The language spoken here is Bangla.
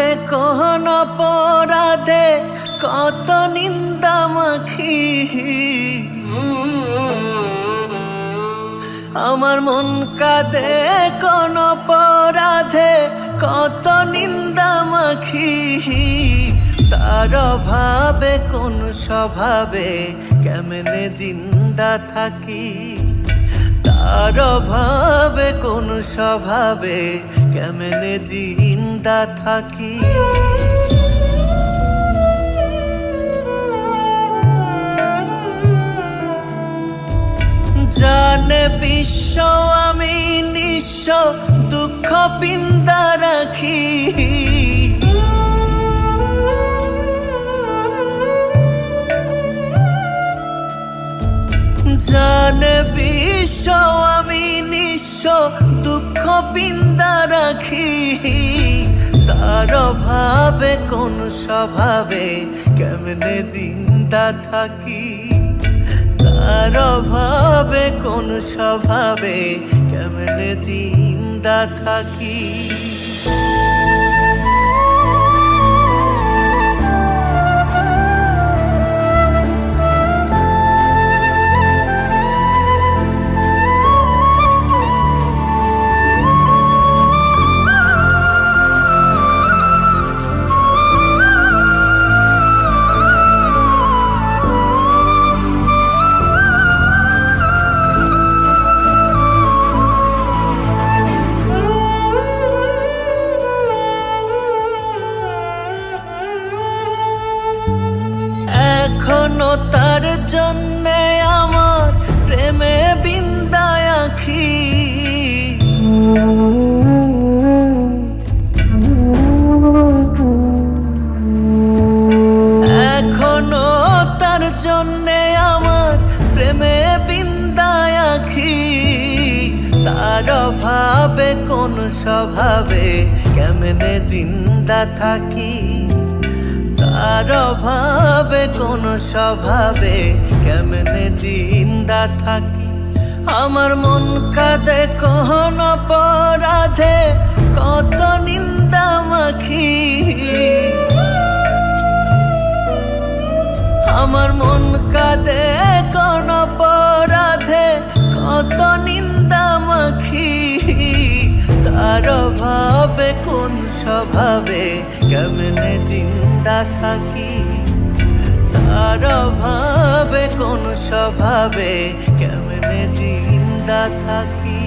দে কোন অপরাধে কত নিন্দা মাখি, আমার মন কাঁদে কোন অপরাধে কত নিন্দা মাখি। তার অভাবে কোন স্বভাবে কেমনে জিন্দা থাকি, তার অভাবে কোন স্বভাবে কেমনে জিন্দা থাকি। জানে বিশ্ব আমি নিঃস্ব দুঃখ পিন্দা রাখি, জানে বিশ্ব আমি নিঃস্ব দুঃখ পিন্দা রাখি। তার অভাবে কোন স্বভাবে কেমনে জিন্দা থাকি, তার অভাবে কোন স্বভাবে কেমনে জিন্দা থাকি। এখনো তার জন্যে আমার প্রেমে বিন্দায় আঁখি, এখনো তার জন্যে আমার প্রেমে বিন্দায় আঁখি। তার অভাবে কোন স্বভাবে কেমনে জিন্দা থাকি, তার অভাবে কোন স্বভাবে কেমনে জিন্দা থাকি। আমার মন কাঁদে কোন অপরাধে কত নিন্দা মাখি, আমার মন কাঁদে কোন অপরাধে কত নিন্দা মাখি। তার অভাবে কোন স্বভাবে কেমনে জিন্দা থাকি, তার অভাবে কোন স্বভাবে কেমনে জিন্দা থাকি।